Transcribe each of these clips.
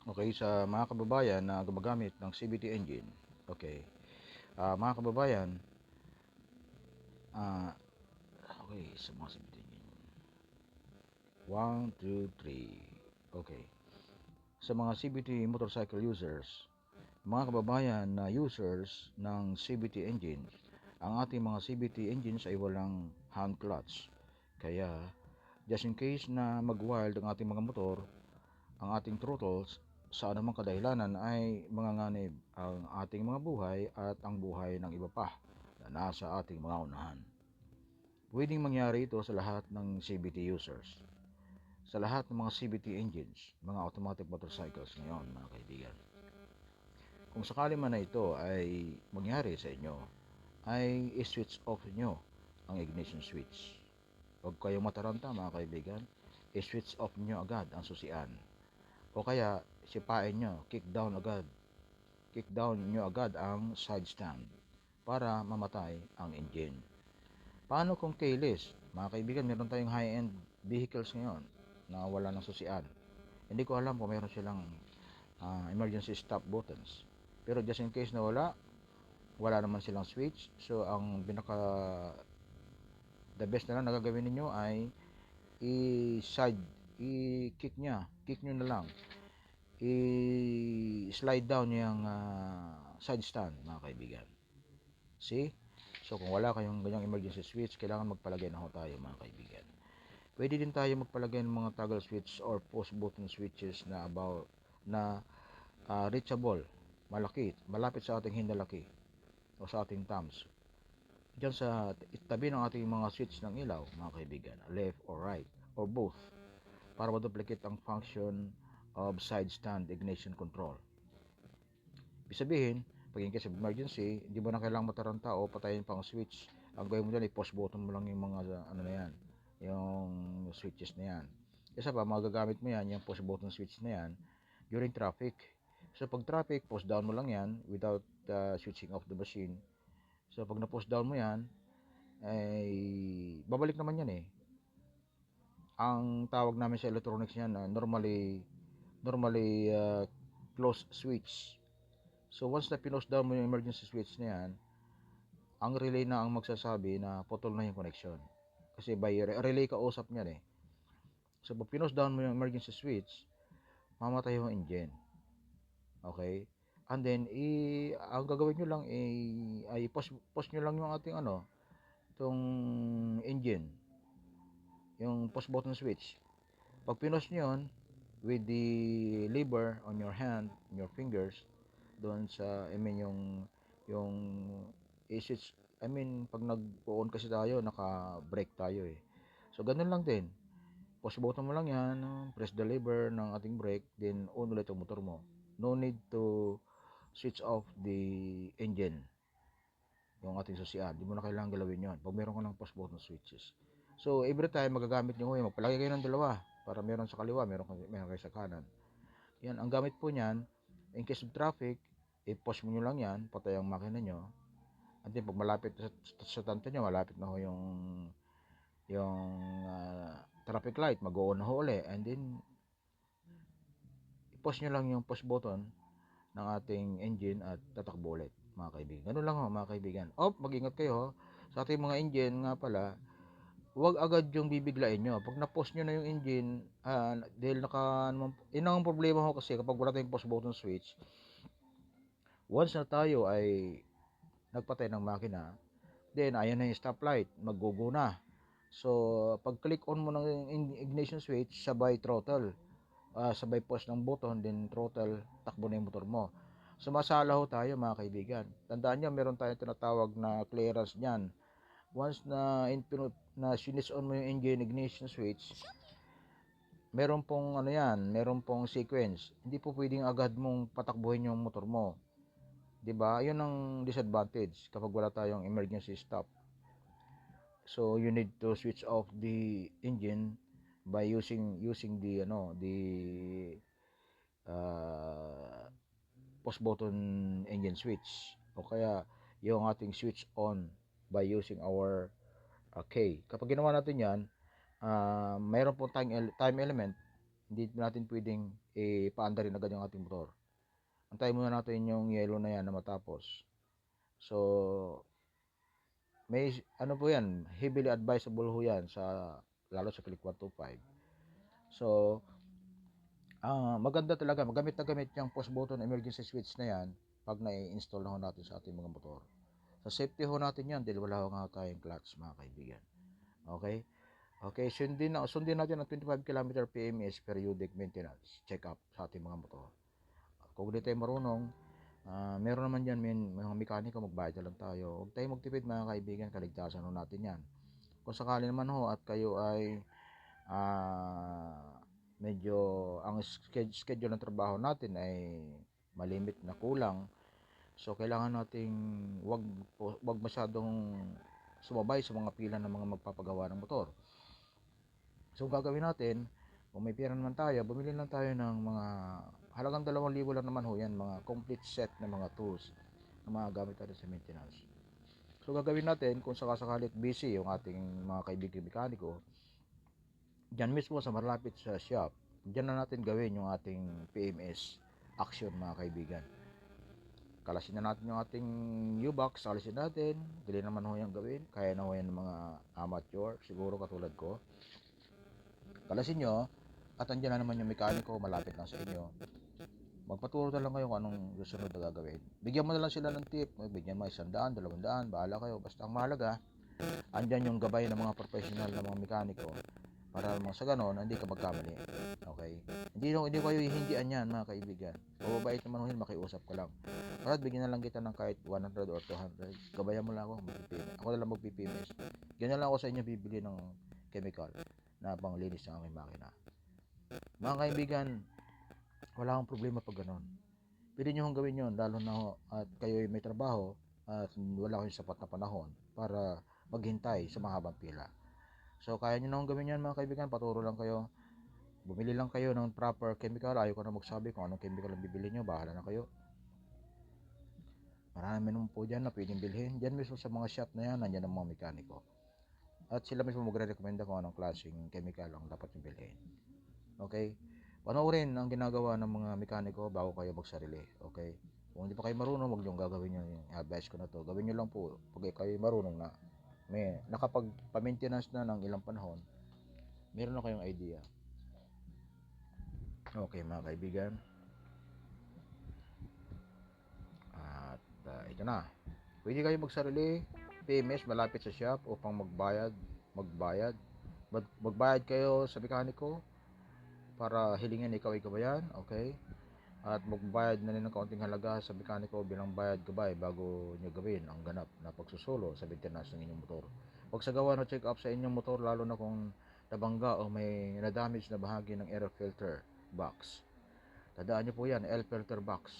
Okay, sa mga kababayan na gumagamit ng CVT engine. Okay. Mga kababayan, ah, okay, sa mga CVT engine. 1, 2, 3. Okay. Sa mga CVT motorcycle users, mga kababayan na users ng CVT engines, ang ating mga CVT engines ay walang hand clutch. Kaya, just in case na mag-wild ang ating mga motor, ang ating throttles sa anumang kadahilanan ay manganganib ang ating mga buhay at ang buhay ng iba pa na nasa ating mga unahan. Pwedeng mangyari ito sa lahat ng CVT users, sa lahat ng mga CVT engines, mga automatic motorcycles ngayon mga kaibigan. Kung sakali man na ito ay mangyari sa inyo, ay i-switch off nyo ang ignition switch. Huwag kayong mataranta mga kaibigan, i-switch off nyo agad ang susian. O kaya, sipain nyo, kick down nyo agad ang side stand para mamatay ang engine. Paano kung keyless? Mga kaibigan, meron tayong high-end vehicles ngayon na wala ng susian. Hindi ko alam kung meron silang emergency stop buttons. Pero just in case na wala naman silang switch. So, ang the best na lang na gagawin ninyo ay i-side, kick nyo na lang. I-slide down yung side stand mga kaibigan. See? So kung wala kayong ganyang emergency switch, kailangan magpalagay na ho tayo mga kaibigan. Pwede din tayo magpalagay ng mga toggle switch or push button switches na reachable, malapit sa ating hindalaki o sa ating thumbs. Diyan sa tabi ng ating mga switch ng ilaw mga kaibigan, left or right or both, para ma-duplicate ang function of side stand ignition control. Ibig sabihin, pag in case of emergency, hindi mo na kailangang mataranta o patayin pang switch. Ang gawin mo dyan, i-push button mo lang yung mga ano na yan, yung switches na yan. Isa pa, magagamit mo yan, yung push button switch na yan, during traffic. So pag traffic, push down mo lang yan without switching off the machine. So pag na-push down mo yan, ay babalik naman yan eh. Ang tawag namin sa electronics yan, normally close switch. So once na pinost down mo yung emergency switch na yan, ang relay na ang magsasabi na putol na yung connection. Kasi by relay kausap niyan eh. So pag pinost down mo yung emergency switch, mamatay yung engine. Okay? And then, ang gagawin nyo lang ay post nyo lang yung ating itong engine. Yung post button switch. Pag pinost nyo yun, with the lever on your hand, on your fingers, doon sa, yung switch, pag nag-on kasi tayo, naka-brake tayo eh. So, ganun lang din. Push button mo lang yan, press the lever ng ating brake, then on ulit ang motor mo. No need to switch off the engine, yung ating susian. Di mo na kailangan galawin yon pag meron ka ng push button switches. So, every time magagamit nyo ngayon, magpalagay kayo ng dalawa para meron sa kaliwa, meron kayo sa kanan. Yan, ang gamit po niyan, in case of traffic, i-push mo nyo lang yan, patay ang makina nyo. At then, pag malapit sa tanto nyo, malapit na ho yung traffic light, mag-on na ho ulit. And then, i-push nyo lang yung push button ng ating engine at tatakbo ulit, mga kaibigan. Ganun lang ho, mga kaibigan. Mag-ingat kayo ho. Sa ating mga engine nga pala, huwag agad yung bibiglain nyo. Pag na-post nyo na yung engine, dahil yun ang problema ho kasi kapag wala tayong push button switch, once na tayo ay nagpatay ng makina, then ayan na yung stoplight, mag-go na. So, pag click on mo ng ignition switch, sabay throttle, sabay push ng button, then throttle, takbo na yung motor mo. Sumasala ho tayo mga kaibigan. Tandaan nyo, meron tayong tinatawag na clearance niyan. Once na switch on mo yung engine ignition switch, meron pong sequence. Hindi po pwedeng agad mong patakbuhin yung motor mo. 'Di ba? 'Yun ang disadvantage kapag wala tayong emergency stop. So you need to switch off the engine by using the uh, push button engine switch, o kaya yung ating switch on by using our key. Kapag ginawa natin 'yan, mayroon po tayong time element Hindi natin pwedeng paanda rin agad yung ating motor. Antayin muna natin yung yellow na yan na matapos. So, may ano po yan, heavily advisable ho yan lalo sa Click 125. So, maganda talaga, magamit na gamit yung push button emergency switch na yan pag na-install na ho natin sa ating mga motor. Sa safety ho natin yan dahil wala ho nga tayong clutch, mga kaibigan. Okay? Okay, sundin natin ang 25 km PMS periodic maintenance check-up sa ating mga motor. Kung hindi tayo marunong, meron naman dyan mga mekaniko, magbayad lang tayo. Huwag tayo magtipid, mga kaibigan, kaligtasan ho natin yan. Kung sakali naman ho at kayo ay medyo ang schedule ng trabaho natin ay malimit na kulang, so kailangan nating wag masyadong sumabay sa mga pila ng mga magpapagawa ng motor. So gagawin natin, kung may pera naman tayo, bumili lang tayo ng mga halagang 2,000 lang naman ho yan, mga complete set na mga tools na mga gamit natin sa maintenance. So gagawin natin, kung sakasakalit busy yung ating mga kaibigan mekaniko, dyan mismo sa malapit sa shop, dyan na natin gawin yung ating PMS action, mga kaibigan. Kalasin na natin yung ating U-box, kalasin natin, dali naman ho yung gawin, kaya na ho yan ng mga amateur, siguro katulad ko. Kalasin nyo, at andyan na naman yung mekaniko, malapit lang sa inyo. Magpaturo na lang kayo kung anong susunod na gagawin. Bigyan mo na lang sila ng tip, bigyan mo 100, 200, bahala kayo. Basta ang mahalaga, andyan yung gabay ng mga professional na mga mekaniko para sa ganon, hindi ka magkamali. Okay? Hindi kayo hihindian yan, mga kaibigan. Mababait naman ho, makiusap ka lang. Para bigyan na lang kita ng kahit 100 or 200. Gabayan mo lang ako, ako na lang magpipimis. Ganyan lang ako sa inyo bibili ng chemical na panglinis ng aking makina. Mga kaibigan, wala akong problema pag ganon. Pwede nyo hong gawin yun, lalo na ho at kayo may trabaho at wala kayong sapat na panahon para maghintay sa mahabang pila. So kaya nyo na hong gawin yan, mga kaibigan, paturo lang kayo. Bumili lang kayo ng proper chemical. Ayaw ko na magsabi kung anong chemical ang bibili nyo, bahala na kayo. Marami naman po dyan na pwedeng bilhin. Dyan mismo sa mga shop na yan, nandyan ang mga mekaniko. At sila mismo magre-recommenda kung anong klaseng chemical ang dapat nyo bilhin. Okay? Panoorin ang ginagawa ng mga mekaniko bago kayo magsarili. Okay? Kung hindi pa kayo marunong, huwag nyo gagawin nyo yung advice ko na to. Gawin nyo lang po pag kayo marunong na. May nakapag-maintenance na ng ilang panahon, meron na kayong idea. Okay, mga kaibigan. At ito na. Pwede kayo magsarili, PMS malapit sa shop upang magbayad kayo sa mekaniko para hilingin ikaw ay gabayan, okay? At magbayad na rin ng kaunting halaga sa mekaniko bilang bayad gabay bago nyo gawin ang ganap na pagsusulo sa maintenance ng inyong motor. Huwag sagawa na check up sa inyong motor, lalo na kung nabangga o may na-damage na bahagi ng air filter box. Tandaan nyo po yan, air filter box.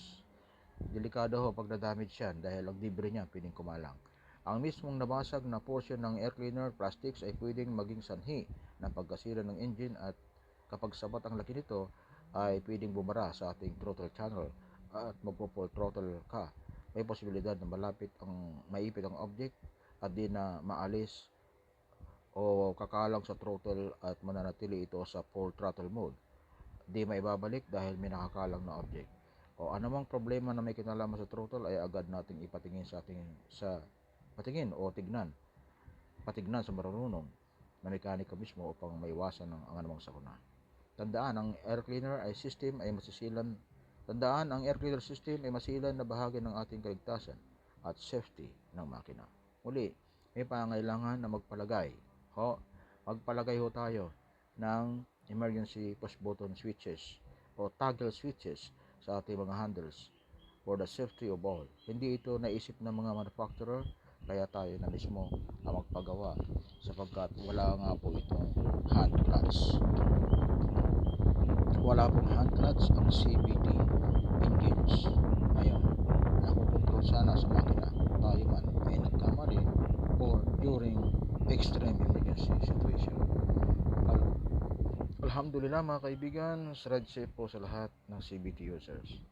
Delikado ho pag na-damage yan dahil ang libre niya pwedeng kumalang. Ang mismong nabasag na portion ng air cleaner plastics ay pwedeng maging sanhi ng pagkasira ng engine, at kapag sapat ang laki nito ay pwedeng bumara sa ating throttle channel at magpo-full throttle ka. May posibilidad na maipit ang object at di na maalis o kakalang sa throttle at mananatili ito sa full throttle mode. Di maibabalik dahil may nakakalang na object. O anumang problema na may kinalaman sa throttle ay agad nating ipatingin patignan sa marunong na mekaniko mismo upang maiwasan ang anumang sakuna. Tandaan, ang air cleaner system ay masilan na bahagi ng ating kaligtasan at safety ng makina. Muli, may pangailangan na magpalagay ho tayo ng emergency push button switches o toggle switches sa ating mga handles for the safety of all. Hindi ito naisip ng mga manufacturer, kaya tayo na mismo ang magpagawa sapagkat wala nga po itong hand clutch. Wala pong hand clutch ang CVT engines. Ngayon, nakukontrol sana sa makina tayo man ay nagkamali or during extreme emergency situation. Alhamdulillah, mga kaibigan, ride safe po sa lahat ng CVT users.